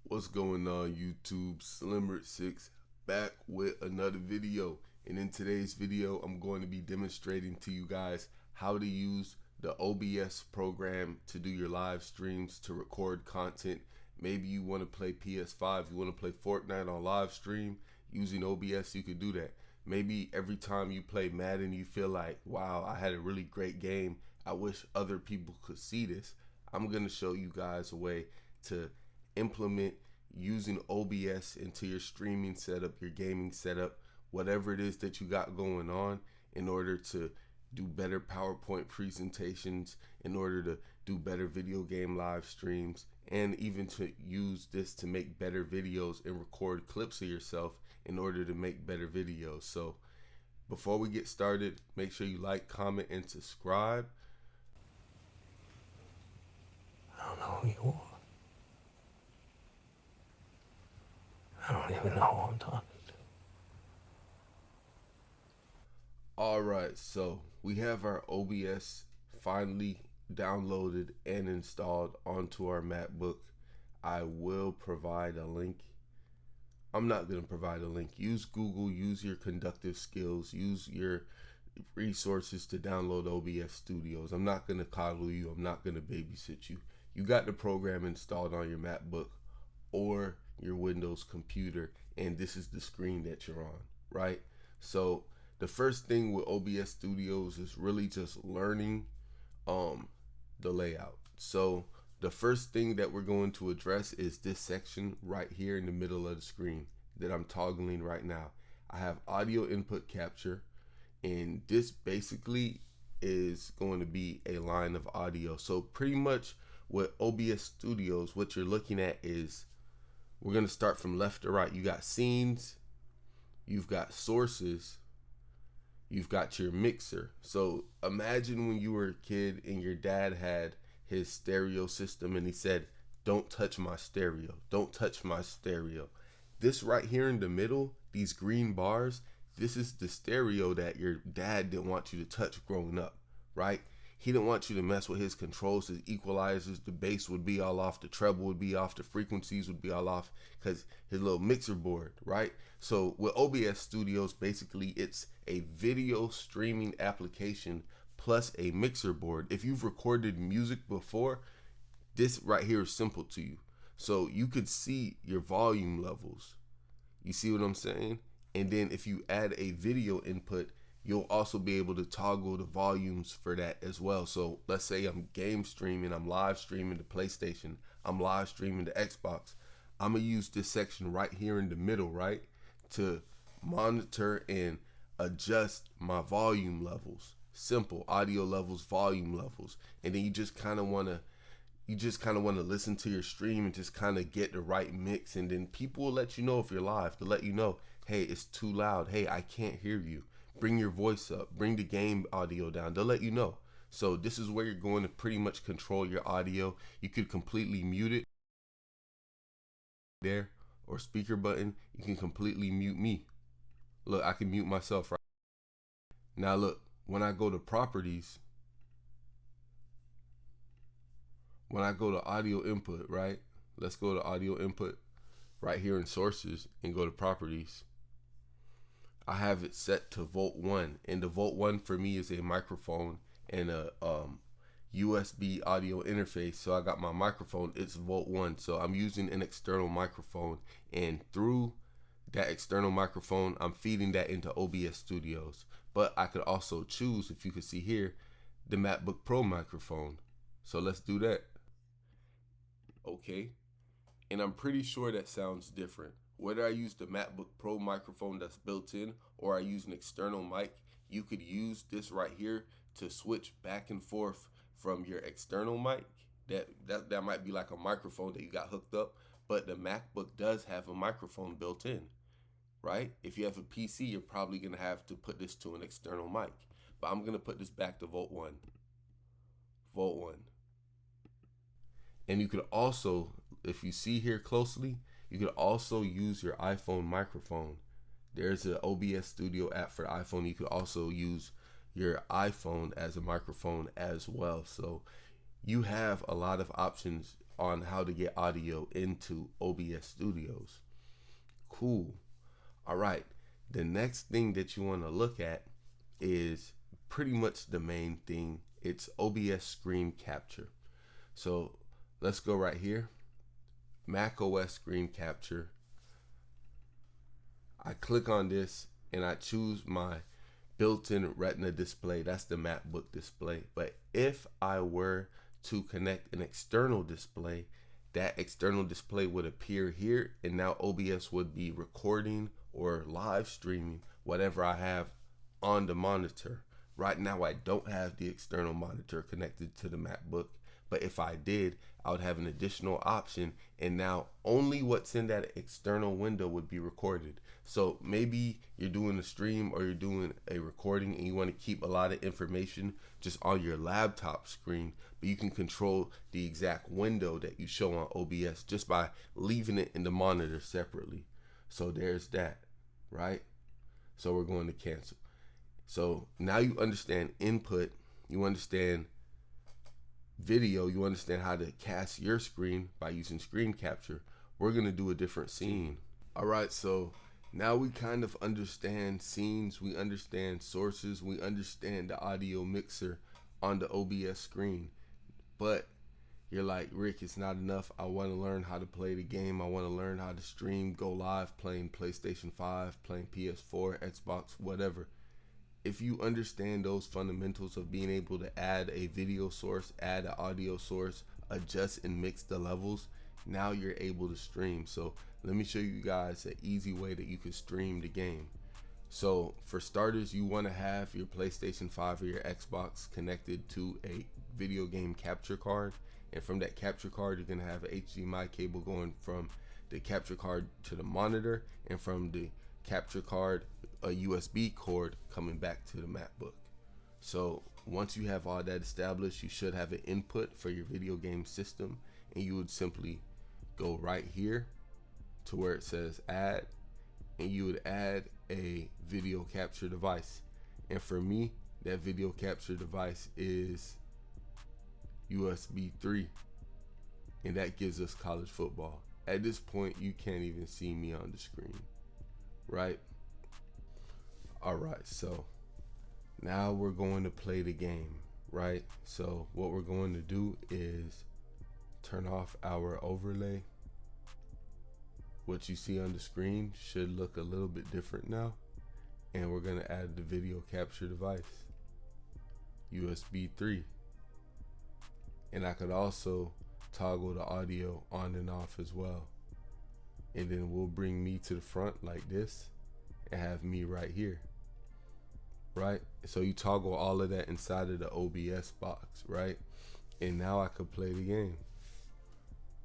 What's going on, YouTube? Slimmer6 back with another video. And in today's video, I'm going to be demonstrating to you guys how to use the OBS program to do your live streams, to record content. Maybe you want to play PS5, you want to play Fortnite on live stream using OBS, you could do that. Maybe every time you play Madden, you feel like, wow, I had a really great game. I wish other people could see this. I'm going to show you guys a way to implement using OBS into your streaming setup, your gaming setup, whatever it is that you got going on, in order to do better PowerPoint presentations, in order to do better video game live streams, and even to use this to make better videos and record clips of yourself in order to make better videos. So before we get started, make sure you like, comment, and subscribe. I don't know who you are. I don't even know who I'm talking to. All right, so we have our OBS finally downloaded and installed onto our MacBook. I will provide a link. I'm not going to provide a link. Use Google, use your conductive skills, use your resources to download OBS Studios. I'm not going to coddle you. I'm not going to babysit you. You got the program installed on your MacBook or your Windows computer, and this is the screen that you're on, right? So the first thing with OBS Studios is really just learning the layout. So the first thing that we're going to address is this section right here in the middle of the screen that I'm toggling right now. I have audio input capture, and this basically is going to be a line of audio. So pretty much with OBS Studios, what you're looking at is, we're going to start from left to right. You got scenes, you've got sources, you've got your mixer. So imagine when you were a kid and your dad had his stereo system and he said, don't touch my stereo, don't touch my stereo. This right here in the middle, these green bars, this is the stereo that your dad didn't want you to touch growing up, right? He didn't want you to mess with his controls, his equalizers. The bass would be all off, the treble would be off, the frequencies would be all off, because his little mixer board, right? So with OBS Studios, basically it's a video streaming application plus a mixer board. If you've recorded music before, this right here is simple to you. So you could see your volume levels. You see what I'm saying? And then if you add a video input, you'll also be able to toggle the volumes for that as well. So let's say I'm game streaming, I'm live streaming the PlayStation, I'm live streaming the Xbox. I'm gonna use this section right here in the middle, right, to monitor and adjust my volume levels. Simple audio levels, volume levels. And then you just kind of want to listen to your stream and just kind of get the right mix. And then people will let you know if you're live, to let you know, hey, it's too loud, hey, I can't hear you. Bring your voice up, bring the game audio down. They'll let you know. So this is where you're going to pretty much control your audio. You could completely mute it there, or speaker button. You can completely mute me. Look, I can mute myself right now. Look, when I go to properties, when I go to audio input, right? Let's go to audio input right here in sources and go to properties. I have it set to Volt 1, and the Volt 1 for me is a microphone and a USB audio interface. So I got my microphone, it's Volt 1. So I'm using an external microphone, and through that external microphone, I'm feeding that into OBS Studios. But I could also choose, if you can see here, the MacBook Pro microphone. So let's do that. Okay. And I'm pretty sure that sounds different. Whether I use the MacBook Pro microphone that's built in or I use an external mic, you could use this right here to switch back and forth from your external mic. That might be like a microphone that you got hooked up, but the MacBook does have a microphone built in, right? If you have a PC, you're probably gonna have to put this to an external mic. But I'm gonna put this back to Volt 1. Volt 1. And you could also, if you see here closely, you could also use your iPhone microphone. There's an OBS Studio app for the iPhone. You could also use your iPhone as a microphone as well. So you have a lot of options on how to get audio into OBS Studios. Cool. All right. The next thing that you want to look at is pretty much the main thing. It's OBS screen capture. So let's go right here. Mac OS screen capture. I click on this and I choose my built-in Retina display. That's the MacBook display. But if I were to connect an external display, that external display would appear here, and now OBS would be recording or live streaming whatever I have on the monitor. Right now I don't have the external monitor connected to the MacBook, but if I did, I would have an additional option, and now only what's in that external window would be recorded. So maybe you're doing a stream or you're doing a recording and you want to keep a lot of information just on your laptop screen, but you can control the exact window that you show on OBS just by leaving it in the monitor separately. So there's that, right? So we're going to cancel. So now you understand input, you understand video, you understand how to cast your screen by using screen capture. We're going to do a different scene. All right, so now we kind of understand scenes, we understand sources, we understand the audio mixer on the OBS screen. But you're like, Rick, it's not enough. I want to learn how to play the game. I want to learn how to stream, go live, playing PlayStation 5, playing PS4, Xbox, whatever. If you understand those fundamentals of being able to add a video source, add an audio source, adjust and mix the levels, now you're able to stream. So let me show you guys an easy way that you can stream the game. So for starters, you want to have your PlayStation 5 or your Xbox connected to a video game capture card. And from that capture card, you're going to have an HDMI cable going from the capture card to the monitor, and from the capture card, a USB cord coming back to the MacBook. So once you have all that established, you should have an input for your video game system, and you would simply go right here to where it says add, and you would add a video capture device. And for me, that video capture device is USB 3, and that gives us college football. At this point, you can't even see me on the screen, right? All right, so now we're going to play the game, right? So what we're going to do is turn off our overlay. What you see on the screen should look a little bit different now, and we're going to add the video capture device, USB 3. And I could also toggle the audio on and off as well. And then we'll bring me to the front like this and have me right here, right? So you toggle all of that inside of the OBS box, right? And now I could play the game.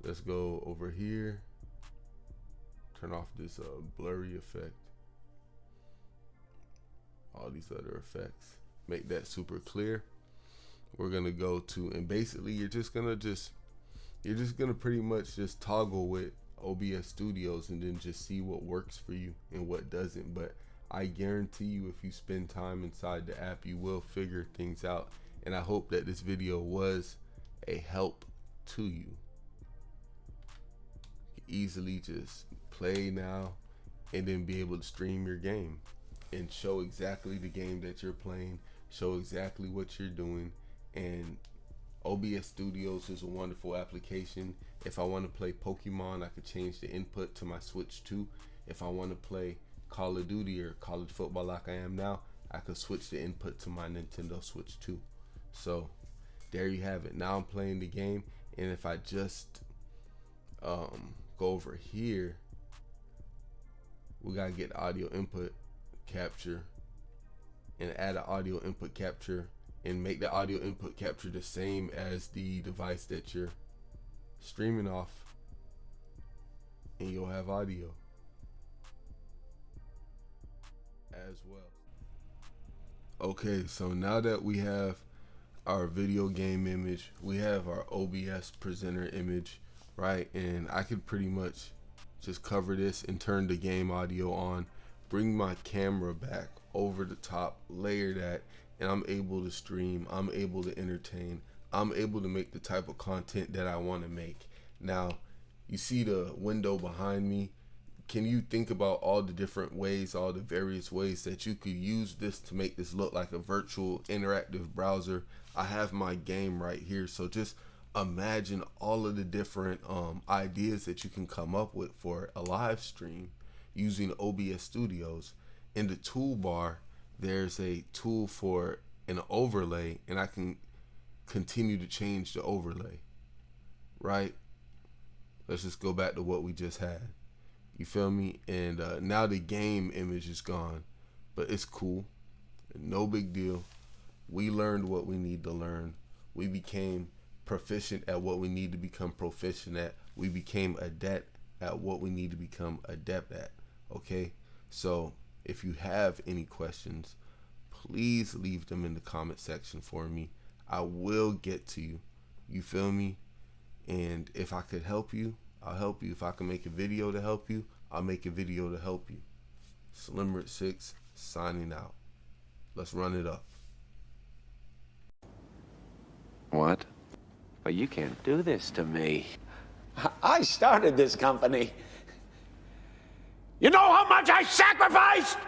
Let's go over here, turn off this blurry effect, all these other effects, make that super clear. We're gonna go to, and basically you're just gonna pretty much just toggle with OBS Studios and then just see what works for you and what doesn't. But I guarantee you, if you spend time inside the app, you will figure things out. And I hope that this video was a help to you. You can easily just play now and then be able to stream your game and show exactly the game that you're playing, show exactly what you're doing. And OBS Studios is a wonderful application. If I want to play Pokemon, I could change the input to my Switch 2. If I want to play Call of Duty or college football like I am now, I could switch the input to my Nintendo Switch 2. So there you have it. Now I'm playing the game, and if I just go over here, we gotta get audio input capture and add an audio input capture and make the audio input capture the same as the device that you're streaming off, and you'll have audio as well. Okay, so now that we have our video game image, we have our OBS presenter image, right? And I could pretty much just cover this and turn the game audio on, bring my camera back over the top, layer that, and I'm able to stream, I'm able to entertain, I'm able to make the type of content that I want to make. Now, you see the window behind me. Can you think about all the different ways, all the various ways that you could use this to make this look like a virtual interactive browser? I have my game right here, so just imagine all of the different ideas that you can come up with for a live stream using OBS Studios. In the toolbar, there's a tool for an overlay, and I can continue to change the overlay, right? Let's just go back to what we just had. You feel me? And now the game image is gone, but it's cool. No big deal. We learned what we need to learn. We became proficient at what we need to become proficient at. We became adept at what we need to become adept at. Okay? So if you have any questions, please leave them in the comment section for me. I will get to you. You feel me? And if I could help you, I'll help you. If I can make a video to help you, I'll make a video to help you. Slimrit6 signing out. Let's run it up. What? Well, you can't do this to me. I started this company. You know how much I sacrificed?